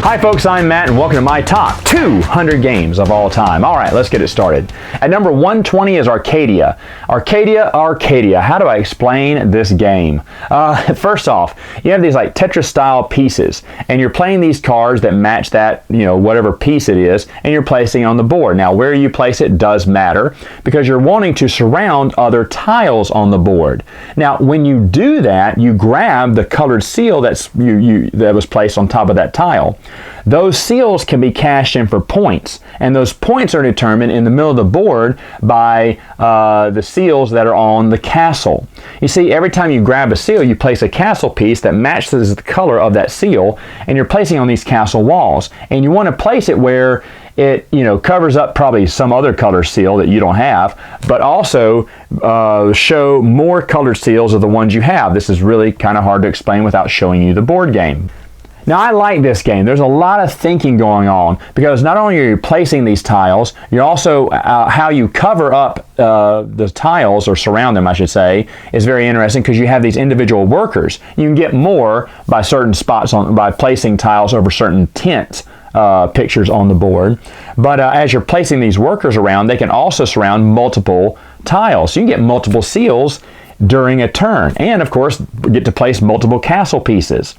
Hi folks, I'm Matt and welcome to my top 200 games of all time. Alright, let's get it started. At number 120 is Arcadia. Arcadia. How do I explain this game? First off, you have these like Tetris style pieces and you're playing these cards that match that, whatever piece it is, and you're placing it on the board. Now where you place it does matter because you're wanting to surround other tiles on the board. Now when you do that, you grab the colored seal that was placed on top of that tile. Those seals can be cashed in for points, and those points are determined in the middle of the board by the seals that are on the castle. You see, every time you grab a seal, you place a castle piece that matches the color of that seal, and you're placing it on these castle walls. And you want to place it where it covers up probably some other color seal that you don't have, but also show more colored seals of the ones you have. This is really kind of hard to explain without showing you the board game. Now I like this game. There's a lot of thinking going on because not only are you placing these tiles, you're also how you cover up the tiles, or surround them I should say, is very interesting because you have these individual workers. You can get more by certain spots by placing tiles over certain tents. Pictures on the board, but as you're placing these workers around, they can also surround multiple tiles, so you can get multiple seals during a turn, and of course get to place multiple castle pieces.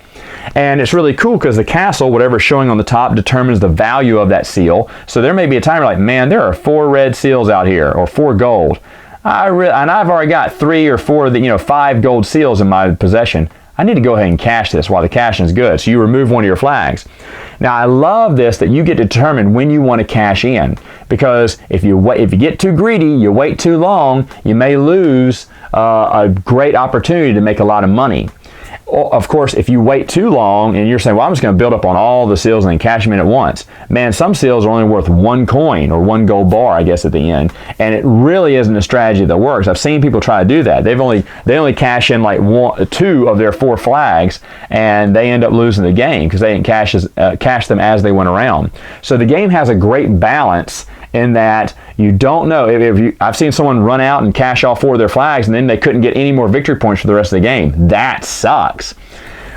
And it's really cool because the castle, whatever's showing on the top, determines the value of that seal. So there may be a time you're like, man, there are 4 red seals out here, or 4 gold. And I've already got 3 or 4 of the 5 gold seals in my possession. I need to go ahead and cash this while the cashing is good. So you remove one of your flags. Now I love this that you get to determine when you want to cash in, because if you get too greedy, you wait too long, you may lose a great opportunity to make a lot of money. Of course, if you wait too long and you're saying, well, I'm just going to build up on all the seals and then cash them in at once. Man, some seals are only worth 1 coin or 1 gold bar, I guess, at the end. And it really isn't a strategy that works. I've seen people try to do that. They only cash in like 2 of their 4 flags, and they end up losing the game because they didn't cash them as they went around. So the game has a great balance in that you don't know. I've seen someone run out and cash all 4 of their flags and then they couldn't get any more victory points for the rest of the game. That sucks.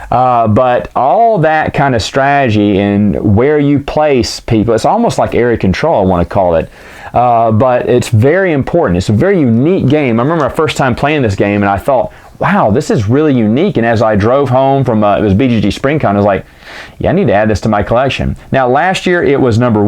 But all that kind of strategy and where you place people, it's almost like area control, I want to call it. But it's very important. It's a very unique game. I remember my first time playing this game and I thought, wow, this is really unique. And as I drove home from it was BGG SpringCon, I was like, yeah, I need to add this to my collection. Now last year it was number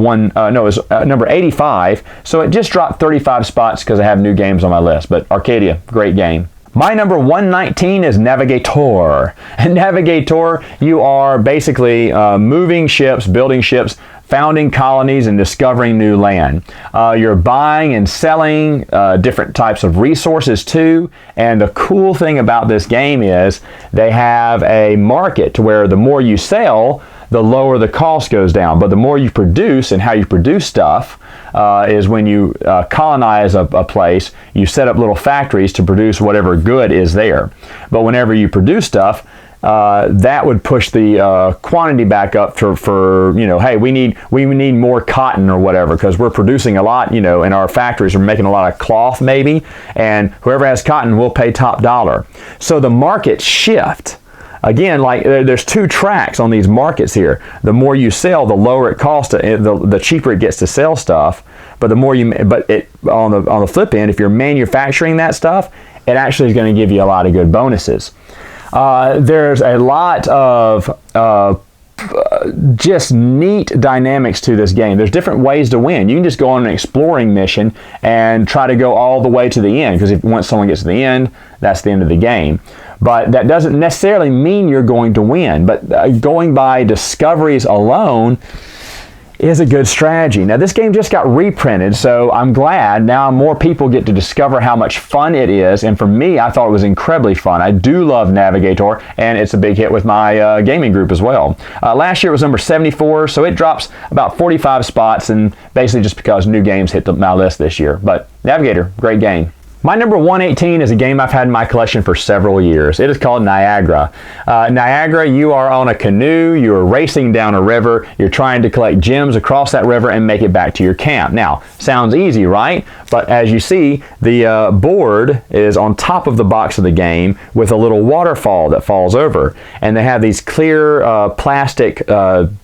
85, so it just dropped 35 spots because I have new games on my list. But Arcadia, great game. My number 119 is Navigator. Navigator, you are basically moving ships, building ships, founding colonies, and discovering new land. You're buying and selling different types of resources too. And the cool thing about this game is they have a market to where the more you sell, the lower the cost goes down. But the more you produce, and how you produce stuff is when you colonize a place, you set up little factories to produce whatever good is there. But whenever you produce stuff, that would push the quantity back up for hey, we need more cotton or whatever because we're producing a lot, in our factories. We're making a lot of cloth maybe, and whoever has cotton will pay top dollar. So the markets shift. Again, like there's 2 tracks on these markets here. The more you sell, the lower it costs, the cheaper it gets to sell stuff. But the more on the flip end, if you're manufacturing that stuff, it actually is going to give you a lot of good bonuses. There's a lot of just neat dynamics to this game. There's different ways to win. You can just go on an exploring mission and try to go all the way to the end, because once someone gets to the end, that's the end of the game. But that doesn't necessarily mean you're going to win. But going by discoveries alone is a good strategy. Now this game just got reprinted, so I'm glad now more people get to discover how much fun it is. And for me, I thought it was incredibly fun. I do love Navigator, and it's a big hit with my gaming group as well. Last year it was number 74, so it drops about 45 spots, and basically just because new games hit my list this year. But Navigator, great game. My number 118 is a game I've had in my collection for several years. It is called Niagara. Niagara, you are on a canoe, you are racing down a river, you're trying to collect gems across that river and make it back to your camp. Now, sounds easy, right? But as you see, the board is on top of the box of the game with a little waterfall that falls over. And they have these clear plastic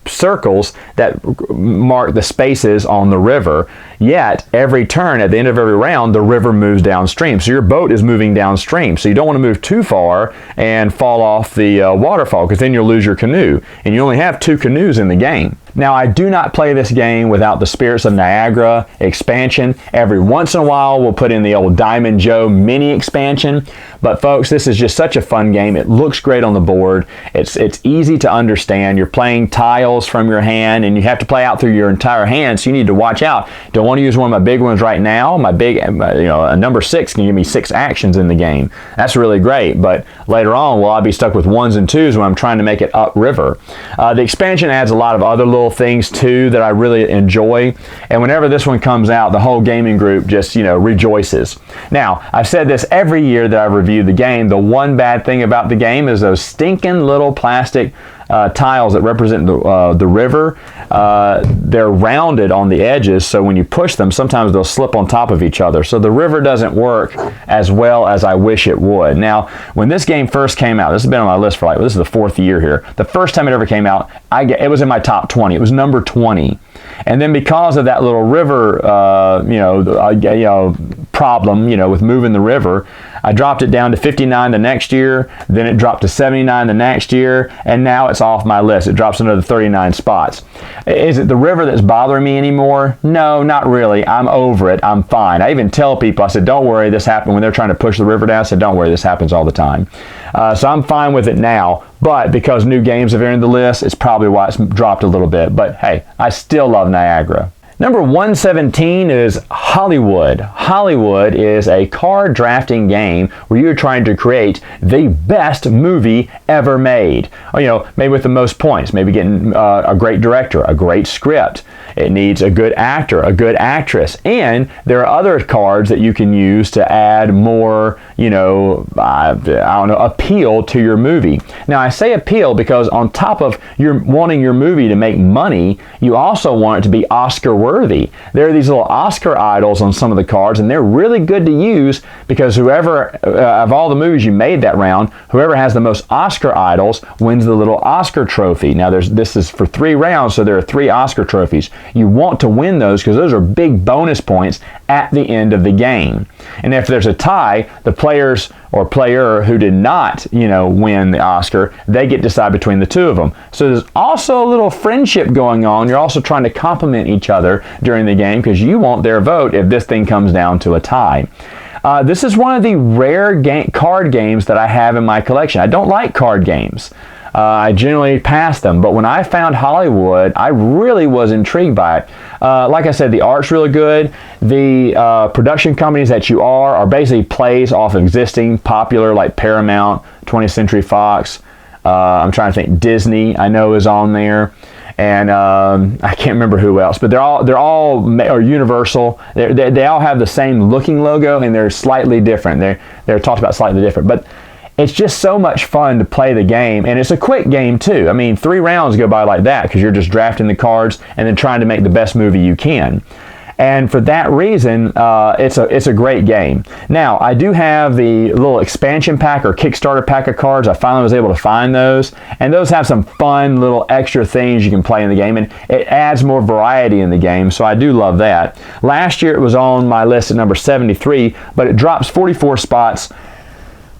circles that mark the spaces on the river. Yet, every turn, at the end of every round, the river moves downstream. So your boat is moving downstream. So you don't want to move too far and fall off the waterfall, because then you'll lose your canoe. And you only have 2 canoes in the game. Now, I do not play this game without the Spirits of Niagara expansion. Every once in a while, we'll put in the old Diamond Joe mini expansion. But folks, this is just such a fun game. It looks great on the board. It's easy to understand. You're playing tiles from your hand, and you have to play out through your entire hand, so you need to watch out. Don't want to use one of my big ones right now. My big, a number 6 can give me 6 actions in the game. That's really great, but later on, I'll be stuck with 1s and 2s when I'm trying to make it upriver. The expansion adds a lot of other little things too that I really enjoy, and whenever this one comes out, the whole gaming group just rejoices. Now, I've said this every year that I've reviewed the game. The one bad thing about the game is those stinking little plastic tiles that represent the river. They're rounded on the edges, so when you push them, sometimes they'll slip on top of each other. So the river doesn't work as well as I wish it would. Now, when this game first came out, this has been on my list for this is the 4th year here. The first time it ever came out, it was in my top 20. It was number 20. And then because of that little river, problem, with moving the river, I dropped it down to 59 the next year, then it dropped to 79 the next year, and now it's off my list. It drops another 39 spots. Is it the river that's bothering me anymore? No, not really. I'm over it. I'm fine. I even tell people, I said, don't worry, this happened when they're trying to push the river down. I said, don't worry, this happens all the time. So I'm fine with it now, but because new games have entered the list, it's probably why it's dropped a little bit. But hey, I still love Niagara. Number 117 is Hollywood. Hollywood is a card drafting game where you're trying to create the best movie ever made. Maybe with the most points, maybe getting a great director, a great script. It needs a good actor, a good actress, and there are other cards that you can use to add more, appeal to your movie. Now, I say appeal because on top of wanting your movie to make money, you also want it to be Oscar worthy. There are these little Oscar idols on some of the cards, and they're really good to use because whoever, of all the movies you made that round, whoever has the most Oscar idols wins the little Oscar trophy. Now, this is for 3 rounds, so there are 3 Oscar trophies. You want to win those because those are big bonus points at the end of the game. And if there's a tie, the players or player who did not, win the Oscar, they get to decide between the 2 of them. So there's also a little friendship going on. You're also trying to compliment each other during the game because you want their vote if this thing comes down to a tie. This is one of the rare card games that I have in my collection. I don't like card games. I generally pass them, but when I found Hollywood, I really was intrigued by it. Like I said, the art's really good. The production companies that you are basically plays off existing popular, like Paramount, 20th Century Fox. I'm trying to think, Disney I know is on there, and I can't remember who else, but they're all Universal. They all have the same looking logo, and they're slightly different. They're talked about slightly different, but it's just so much fun to play the game, and it's a quick game too. I mean, 3 rounds go by like that because you're just drafting the cards and then trying to make the best movie you can. And for that reason, it's a great game. Now, I do have the little expansion pack or Kickstarter pack of cards. I finally was able to find those, and those have some fun little extra things you can play in the game, and it adds more variety in the game, so I do love that. Last year, it was on my list at number 73, but it drops 44 spots.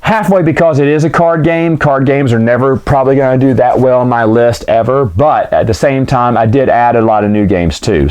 Halfway because it is a card game. Card games are never probably going to do that well on my list ever, but at the same time, I did add a lot of new games too.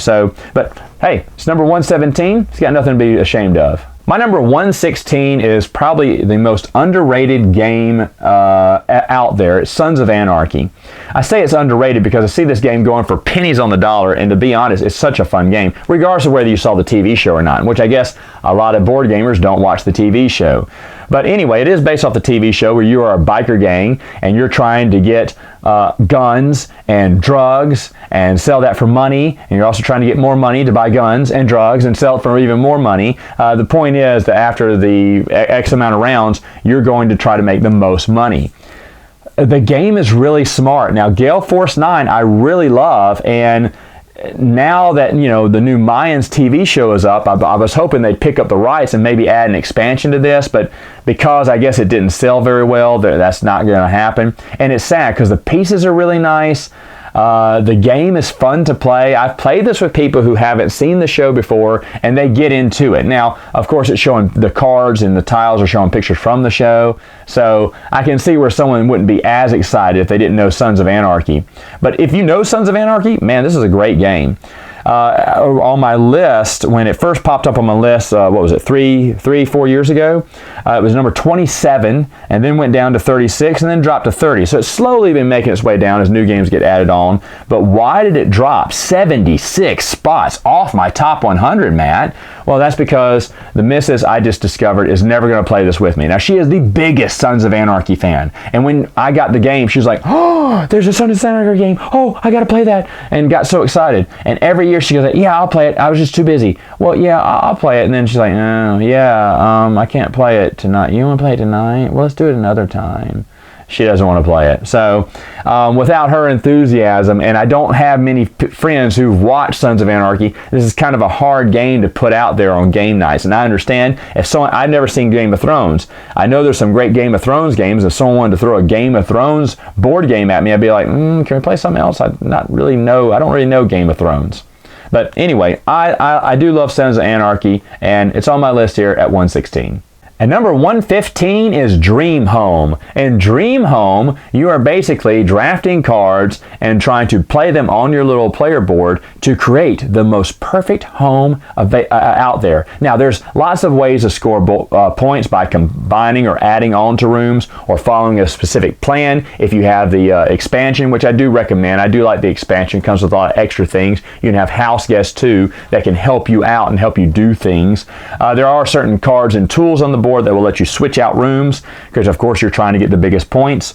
But hey, it's number 117. It's got nothing to be ashamed of. My number 116 is probably the most underrated game out there. It's Sons of Anarchy. I say it's underrated because I see this game going for pennies on the dollar, and to be honest, it's such a fun game, regardless of whether you saw the TV show or not, which I guess a lot of board gamers don't watch the TV show. But anyway, it is based off the TV show where you are a biker gang and you're trying to get guns and drugs and sell that for money, and you're also trying to get more money to buy guns and drugs and sell it for even more money. The point point is that after the X amount of rounds, you're going to try to make the most money. The game is really smart. Now, Gale Force 9 I really love, and now that, you know, the new Mayans TV show is up, I was hoping they'd pick up the rights and maybe add an expansion to this, but because I guess it didn't sell very well, that's not going to happen. And it's sad because the pieces are really nice. The game is fun to play. I've played this with people who haven't seen the show before, and they get into it. Now, of course, it's showing the cards and the tiles are showing pictures from the show, so I can see where someone wouldn't be as excited if they didn't know Sons of Anarchy. But if you know Sons of Anarchy, man, this is a great game. On my list, when it first popped up on my list, what was it, 4 years ago? It was number 27, and then went down to 36, and then dropped to 30. So it's slowly been making its way down as new games get added on. But why did it drop 76 spots off my top 100, Matt? Well, that's because the missus I just discovered is never going to play this with me. Now, she is the biggest Sons of Anarchy fan. And when I got the game, she was like, oh, there's a Sons of Anarchy game. Oh, I got to play that. And got so excited. And every year she goes, yeah, I'll play it. I was just too busy. Well, yeah, I'll play it. And then she's like, oh, yeah, I can't play it tonight. You want to play it tonight? Well, let's do it another time. She doesn't want to play it. So without her enthusiasm, and I don't have many friends who've watched Sons of Anarchy, this is kind of a hard game to put out there on game nights. And I understand, I've never seen Game of Thrones. I know there's some great Game of Thrones games. If someone wanted to throw a Game of Thrones board game at me, I'd be like, can we play something else? I don't really know Game of Thrones. But anyway, I do love Sons of Anarchy, and it's on my list here at 116. And number 115 is Dream Home. In Dream Home, you are basically drafting cards and trying to play them on your little player board to create the most perfect home out there. Now, there's lots of ways to score points by combining or adding on to rooms or following a specific plan. If you have the expansion, which I do recommend, I do like the expansion. It comes with a lot of extra things. You can have house guests too that can help you out and help you do things. There are certain cards and tools on the board that will let you switch out rooms because, of course, you're trying to get the biggest points.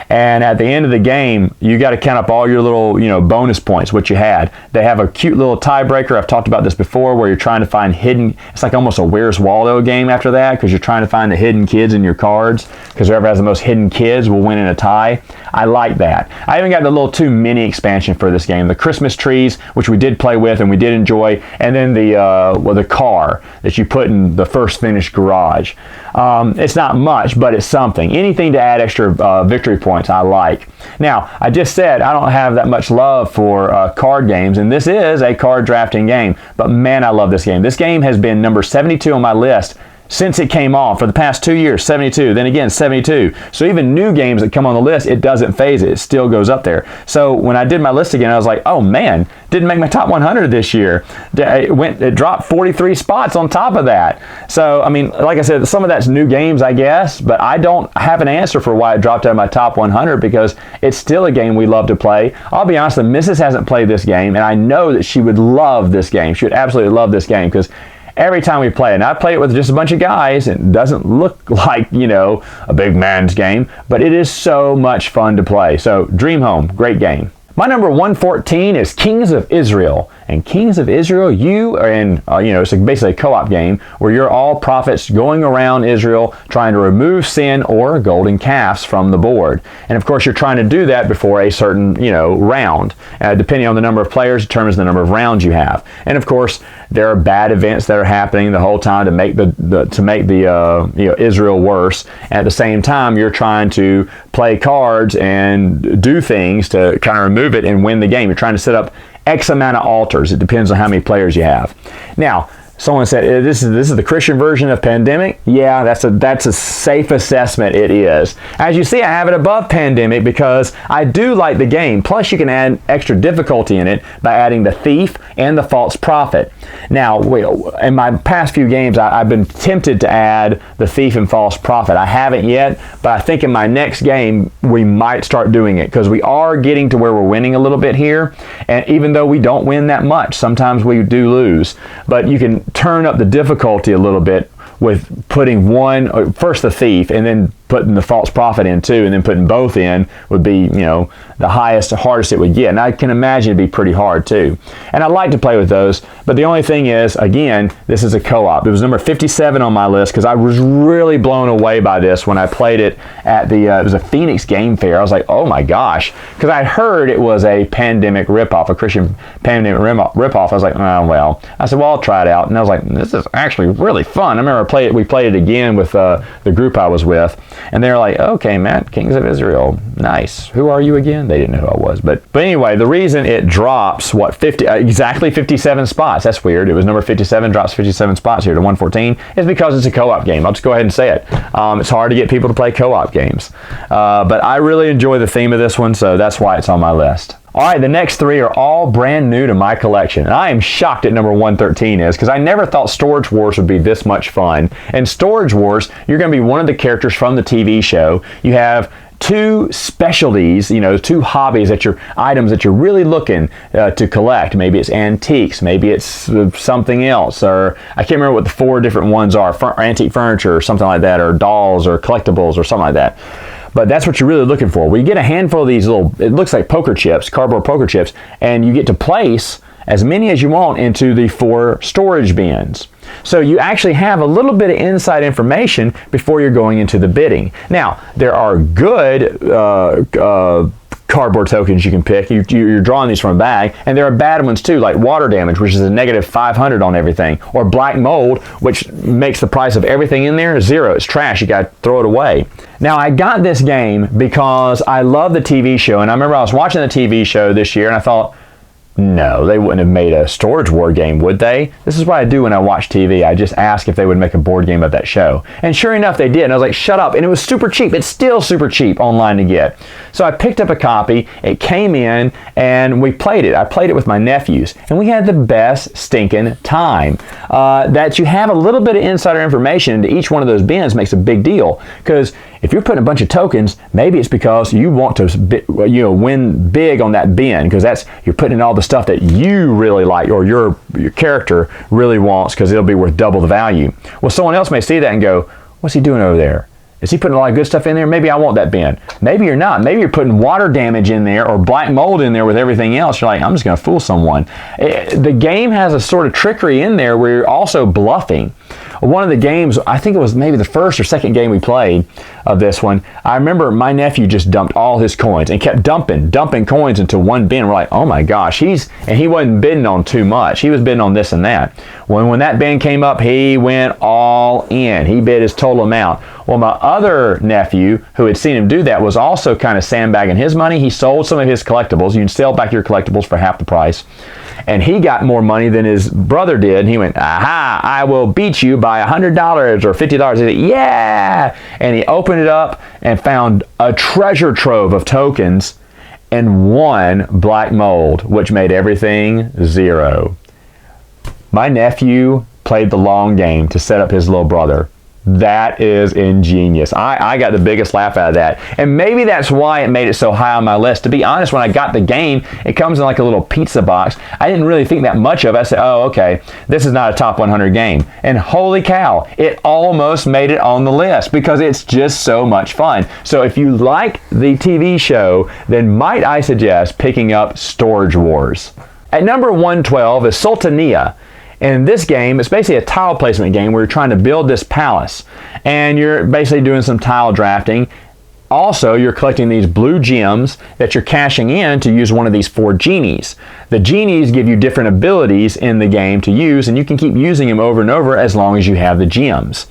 And at the end of the game, you got to count up all your little, bonus points, what you had. They have a cute little tiebreaker. I've talked about this before, where you're trying to find hidden. It's like almost a Where's Waldo game after that, because you're trying to find the hidden kids in your cards. Because whoever has the most hidden kids will win in a tie. I like that. I even got the little 2 mini expansion for this game: the Christmas trees, which we did play with and we did enjoy, and then the car that you put in the first finished garage. It's not much, but it's something. Anything to add extra victory points, I like. Now, I just said I don't have that much love for card games, and this is a card drafting game, but man, I love this game. This game has been number 72 on my list since it came on for the past 2 years. 72, then again 72. So even new games that come on the list, it doesn't phase it. It still goes up there. So when I did my list again, I was like, oh man, didn't make my top 100 this year. It dropped 43 spots on top of that. So I mean, like I said, some of that's new games, I guess, but I don't have an answer for why it dropped out of my top 100, because it's still a game we love to play. I'll be honest, the missus hasn't played this game, and I know that she would love this game. She would absolutely love this game, because every time we play it, and I play it with just a bunch of guys, it doesn't look like, a big man's game, but it is so much fun to play. So Dream Home, great game. My number 114 is Kings of Israel. And Kings of Israel, you are in, it's basically a co-op game where you're all prophets going around Israel trying to remove sin or golden calves from the board. And of course, you're trying to do that before a certain, round. Depending on the number of players, determines the number of rounds you have. And of course, there are bad events that are happening the whole time to make the Israel worse. And at the same time, you're trying to play cards and do things to kind of remove it and win the game. You're trying to set up X amount of altars. It depends on how many players you have. Now, someone said, this is the Christian version of Pandemic. Yeah, that's a safe assessment. It is. As you see, I have it above Pandemic because I do like the game. Plus, you can add extra difficulty in it by adding the Thief and the False Prophet. Now, in my past few games, I've been tempted to add the Thief and False Prophet. I haven't yet, but I think in my next game, we might start doing it because we are getting to where we're winning a little bit here. And even though we don't win that much, sometimes we do lose. But you can turn up the difficulty a little bit with putting first the Thief and then putting the false prophet in too, and then putting both in would be, you know, the hardest it would get. And I can imagine it'd be pretty hard too. And I like to play with those, but the only thing is, again, this is a co-op. It was number 57 on my list because I was really blown away by this when I played it at the, it was a Phoenix Game Fair. I was like, oh my gosh, because I heard it was a pandemic ripoff, a Christian pandemic ripoff. I was like, oh well. I said, well, I'll try it out. And I was like, this is actually really fun. I remember we played it again with the group I was with. And they're like, okay, Matt, Kings of Israel, nice. Who are you again? They didn't know who I was. But anyway, the reason it drops, exactly 57 spots, that's weird. It was number 57, drops 57 spots here to 114, is because it's a co-op game. I'll just go ahead and say it. It's hard to get people to play co-op games. But I really enjoy the theme of this one, so that's why it's on my list. All right, the next three are all brand new to my collection. And I am shocked at number 113 is because I never thought Storage Wars would be this much fun. In Storage Wars, you're going to be one of the characters from the TV show. You have two specialties, you know, two hobbies items that you're really looking to collect. Maybe it's antiques, maybe it's something else, or I can't remember what the four different ones are, antique furniture or something like that, or dolls or collectibles or something like that. But that's what you're really looking for. We get a handful of these little, it looks like poker chips, cardboard poker chips, and you get to place as many as you want into the 4 storage bins. So you actually have a little bit of inside information before you're going into the bidding. Now, there are good cardboard tokens you can pick. You're drawing these from a bag, and there are bad ones too, like water damage, which is a negative 500 on everything, or black mold, which makes the price of everything in there 0. It's trash. You got to throw it away. Now, I got this game because I love the TV show, and I remember I was watching the TV show this year, and I thought, no, they wouldn't have made a Storage War game, would they? This is what I do when I watch TV. I just ask if they would make a board game of that show. And sure enough, they did. And I was like, shut up. And it was super cheap. It's still super cheap online to get. So I picked up a copy. It came in, and we played it. I played it with my nephews, and we had the best stinking time. That you have a little bit of insider information into each one of those bins makes a big deal. Because if you're putting a bunch of tokens, maybe it's because you want to, win big on that bin, because you're putting in all the stuff that you really like, or your character really wants, because it'll be worth double the value. Well, someone else may see that and go, what's he doing over there? Is he putting a lot of good stuff in there? Maybe I want that bin. Maybe you're not. Maybe you're putting water damage in there or black mold in there with everything else. You're like, I'm just going to fool someone. The game has a sort of trickery in there where you're also bluffing. One of the games, I think it was maybe the first or second game we played of this one, I remember my nephew just dumped all his coins and kept dumping coins into one bin. We're like, oh my gosh, and he wasn't bidding on too much. He was bidding on this and that. When that bin came up, he went all in. He bid his total amount. Well, my other nephew, who had seen him do that, was also kind of sandbagging his money. He sold some of his collectibles. You can sell back your collectibles for half the price. And he got more money than his brother did. And he went, aha, I will beat you by $100 or $50. He said, yeah! And he opened it up and found a treasure trove of tokens and one black mold, which made everything 0. My nephew played the long game to set up his little brother. That is ingenious. I got the biggest laugh out of that. And maybe that's why it made it so high on my list. To be honest, when I got the game, it comes in like a little pizza box. I didn't really think that much of it. I said, oh, okay, this is not a top 100 game. And holy cow, it almost made it on the list because it's just so much fun. So if you like the TV show, then might I suggest picking up Storage Wars. At number 112 is Sultan Nia. In this game, it's basically a tile placement game where you're trying to build this palace. And you're basically doing some tile drafting. Also, you're collecting these blue gems that you're cashing in to use one of these 4 genies. The genies give you different abilities in the game to use, and you can keep using them over and over as long as you have the gems.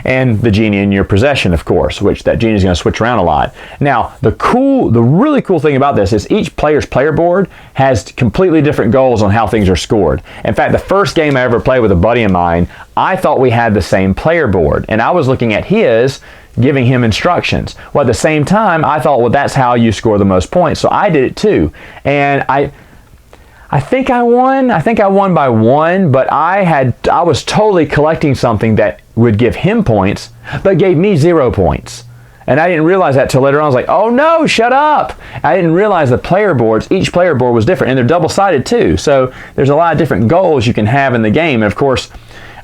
And the genie in your possession, of course, which that genie is going to switch around a lot. Now, the really cool thing about this is each player's player board has completely different goals on how things are scored. In fact, the first game I ever played with a buddy of mine, I thought we had the same player board, and I was looking at his, giving him instructions. Well, at the same time, I thought, well, that's how you score the most points, so I did it too. And I think I won. I think I won by 1, but I was totally collecting something that would give him points, but gave me 0 points. And I didn't realize that till later on. I was like, oh no, shut up. I didn't realize the player boards, each player board was different, and they're double-sided too. So there's a lot of different goals you can have in the game. And of course,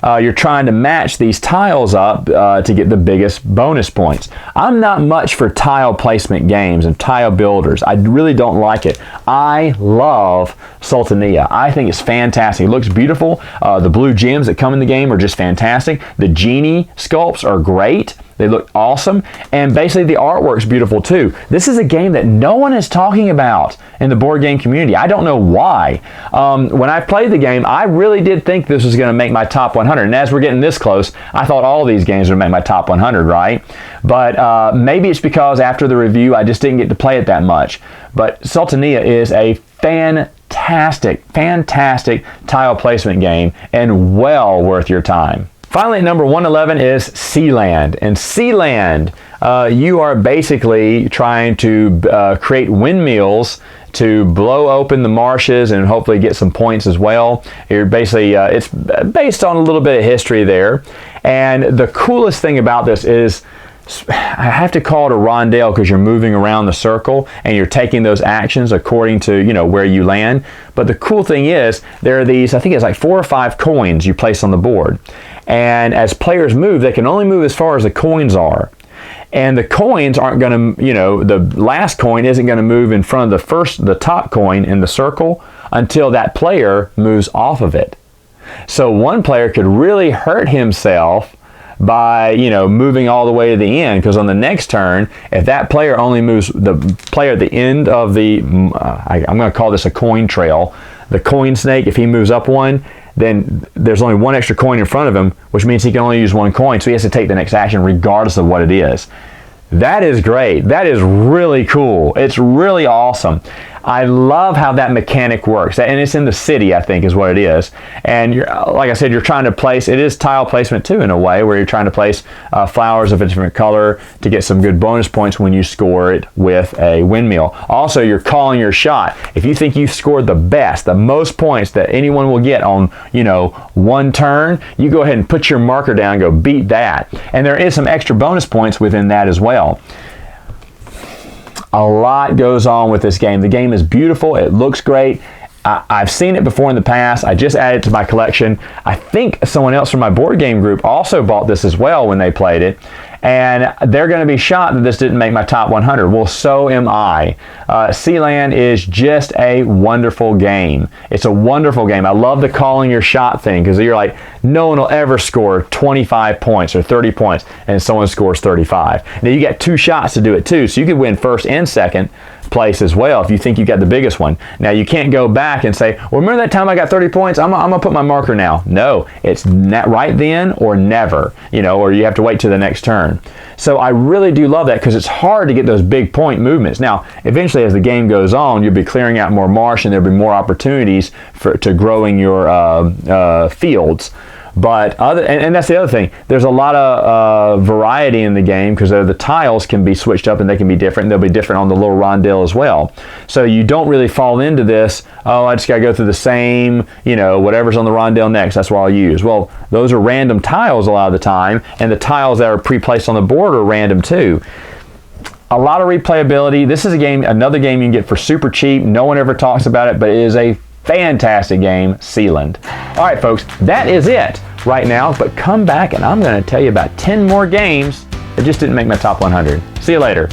you're trying to match these tiles up to get the biggest bonus points. I'm not much for tile placement games and tile builders. I really don't like it. I love Sultan Nia. I think it's fantastic. It looks beautiful. The blue gems that come in the game are just fantastic. The genie sculpts are great. They look awesome, and basically the artwork's beautiful too. This is a game that no one is talking about in the board game community. I don't know why. When I played the game, I really did think this was going to make my top 100, and as we're getting this close, I thought all these games would make my top 100, right? But maybe it's because after the review, I just didn't get to play it that much. But Sultan Nia is a fantastic tile placement game, and well worth your time. Finally, at number 111 is Sealand. And Sealand, you are basically trying to create windmills to blow open the marshes and hopefully get some points as well. You're basically, it's based on a little bit of history there. And the coolest thing about this is, I have to call it a rondelle because you're moving around the circle and you're taking those actions according to, you know, where you land. But the cool thing is there are these, I think it's like 4 or 5 coins you place on the board. And as players move, they can only move as far as the coins are. And the coins aren't going to, you know, the last coin isn't going to move in front of the top coin in the circle until that player moves off of it. So one player could really hurt himself by, you know, moving all the way to the end, because on the next turn, if that player only moves, the player at the end of the, I'm going to call this a coin trail, the coin snake, if he moves up one, then there's only one extra coin in front of him, which means he can only use one coin, so he has to take the next action regardless of what it is. That is great. That is really cool. It's really awesome. I love how that mechanic works, and it's in the city, I think, is what it is. And like I said, you're trying to place, it is tile placement too in a way, where you're trying to place flowers of a different color to get some good bonus points when you score it with a windmill. Also, you're calling your shot. If you think you've scored the best, the most points that anyone will get on, you know, one turn, you go ahead and put your marker down and go beat that. And there is some extra bonus points within that as well. A lot goes on with this game. The game is beautiful. It looks great. I've seen it before in the past. I just added it to my collection. I think someone else from my board game group also bought this as well when they played it. And they're going to be shocked that this didn't make my top 100. Well, so am I. Sealand is just a wonderful game. It's a wonderful game. I love the calling your shot thing, because you're like, no one will ever score 25 points or 30 points, and someone scores 35. Now, you got 2 shots to do it too, so you could win first and second place as well if you think you got the biggest one. Now, you can't go back and say, well, remember that time I got 30 points? I'm going to put my marker now. No, it's right then or never, you know, or you have to wait till the next turn. So I really do love that, because it's hard to get those big point movements. Now, eventually as the game goes on, you'll be clearing out more marsh and there'll be more opportunities to growing your fields. But and that's the other thing. There's a lot of variety in the game, because the tiles can be switched up and they can be different. And they'll be different on the little rondelle as well. So you don't really fall into this, oh, I just got to go through the same, you know, whatever's on the rondelle next, that's what I'll use. Well, those are random tiles a lot of the time, and the tiles that are pre-placed on the board are random too. A lot of replayability. This is a game, another game you can get for super cheap. No one ever talks about it, but it is a fantastic game, Sealand. All right, folks, that is it right now, but come back and I'm going to tell you about 10 more games that just didn't make my top 100. See you later.